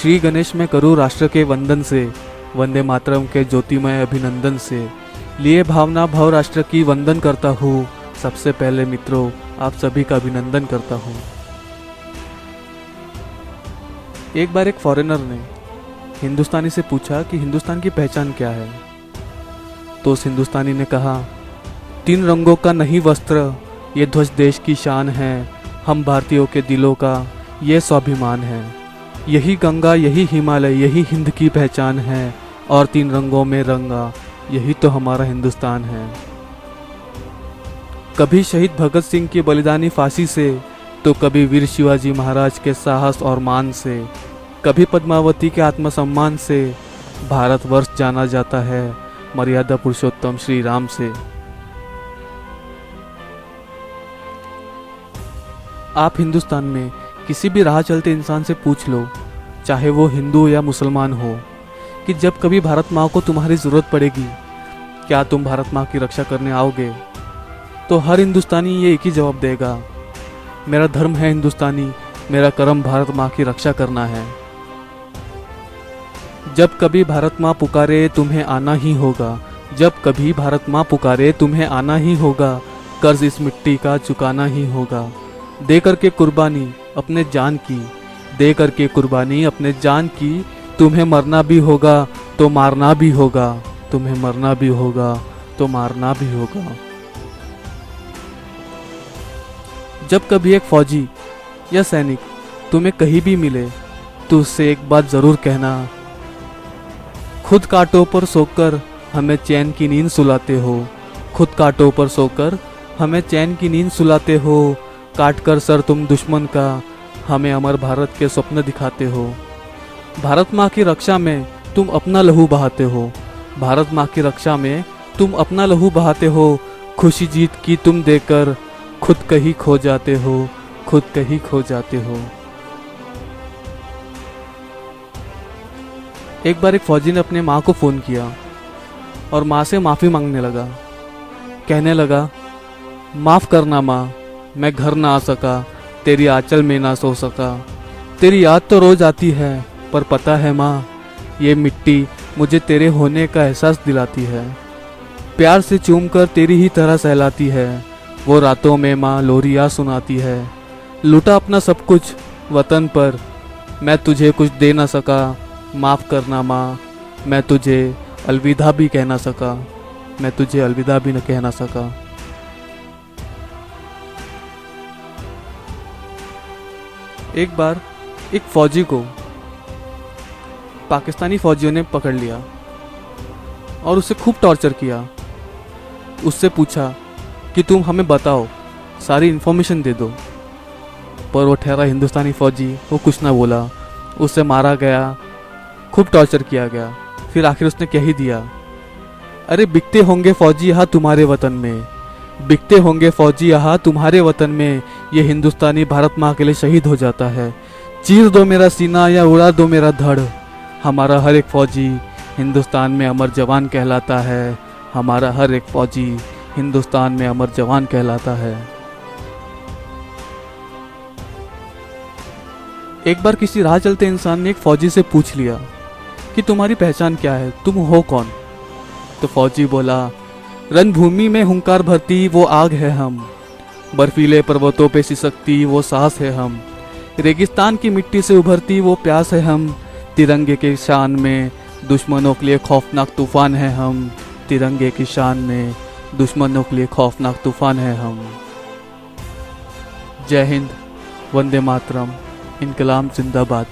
श्री गणेश मैं करूँ राष्ट्र के वंदन से, वंदे मातरम के ज्योतिमय अभिनंदन से। लिए भावना भाव राष्ट्र की वंदन करता हूँ। सबसे पहले मित्रों, आप सभी का अभिनंदन करता हूँ। एक बार एक फॉरेनर ने हिंदुस्तानी से पूछा कि हिंदुस्तान की पहचान क्या है। तो उस हिंदुस्तानी ने कहा, 3 रंगों का नहीं वस्त्र, ये ध्वज देश की शान है। हम भारतीयों के दिलों का ये स्वाभिमान है। यही गंगा, यही हिमालय, यही हिंद की पहचान है। और 3 रंगों में रंगा, यही तो हमारा हिंदुस्तान है। कभी शहीद भगत सिंह की बलिदानी फांसी से, तो कभी वीर शिवाजी महाराज के साहस और मान से, कभी पद्मावती के आत्मसम्मान से। भारतवर्ष जाना जाता है मर्यादा पुरुषोत्तम श्री राम से। आप हिंदुस्तान में किसी भी राह चलते इंसान से पूछ लो, चाहे वो हिंदू या मुसलमान हो, कि जब कभी भारत माँ को तुम्हारी ज़रूरत पड़ेगी, क्या तुम भारत माँ की रक्षा करने आओगे? तो हर हिंदुस्तानी ये एक ही जवाब देगा, मेरा धर्म है हिंदुस्तानी, मेरा कर्म भारत माँ की रक्षा करना है। जब कभी भारत माँ पुकारे तुम्हें आना ही होगा, जब कभी भारत माँ पुकारे तुम्हें आना ही होगा। कर्ज इस मिट्टी का चुकाना ही होगा। दे करके कुर्बानी अपने जान की, दे करके कुर्बानी अपने जान की। तुम्हें मरना भी होगा तो मारना भी होगा, तुम्हें मरना भी होगा तो मारना भी होगा। जब कभी एक फौजी या सैनिक तुम्हें कहीं भी मिले, तो उससे एक बात जरूर कहना, खुद कांटों पर सोकर हमें चैन की नींद सुलाते हो। खुद कांटों पर सोकर हमें चैन की नींद सुलाते हो। काट कर सर तुम दुश्मन का, हमें अमर भारत के स्वप्न दिखाते हो। भारत माँ की रक्षा में तुम अपना लहू बहाते हो। भारत माँ की रक्षा में तुम अपना लहू बहाते हो। खुशी जीत की तुम देकर खुद कहीं खो जाते हो, खुद कहीं खो जाते हो। एक बार एक फौजी ने अपने माँ को फ़ोन किया और माँ से माफ़ी मांगने लगा। कहने लगा, माफ़ करना माँ, मैं घर ना आ सका, तेरी आंचल में ना सो सका। तेरी याद तो रोज़ आती है, पर पता है माँ, ये मिट्टी मुझे तेरे होने का एहसास दिलाती है। प्यार से चूमकर तेरी ही तरह सहलाती है। वो रातों में माँ लोरियाँ सुनाती है। लूटा अपना सब कुछ वतन पर, मैं तुझे कुछ दे ना सका। माफ़ करना माँ, मैं तुझे अलविदा भी कह ना सका, मैं तुझे अलविदा भी न कह ना सका। एक बार एक फौजी को पाकिस्तानी फौजियों ने पकड़ लिया और उसे खूब टॉर्चर किया। उससे पूछा कि तुम हमें बताओ, सारी इन्फॉर्मेशन दे दो। पर वो ठहरा हिंदुस्तानी फौजी, वो कुछ ना बोला। उससे मारा गया, खूब टॉर्चर किया गया। फिर आखिर उसने कह ही दिया, अरे बिकते होंगे फौजी यहाँ तुम्हारे वतन में, बिकते होंगे फौजी यहाँ तुम्हारे वतन में। ये हिंदुस्तानी भारत माँ के लिए शहीद हो जाता है। चीर दो मेरा सीना या उड़ा दो मेरा धड़। हमारा हर एक फौजी हिंदुस्तान में अमर जवान कहलाता है। हमारा हर एक फौजी हिंदुस्तान में अमर जवान कहलाता है। एक बार किसी राह चलते इंसान ने एक फौजी से पूछ लिया कि तुम्हारी पहचान क्या है, तुम हो कौन? तो फौजी बोला, रणभूमि में हुंकार भरती वो आग है हम, बर्फीले पर्वतों पे सिसकती वो सांस है हम, रेगिस्तान की मिट्टी से उभरती वो प्यास है हम। तिरंगे के शान में दुश्मनों के लिए खौफनाक तूफान है हम, तिरंगे की शान में दुश्मनों के लिए खौफनाक तूफान है हम। जय हिंद, वंदे मातरम, इनकलाब जिंदाबाद।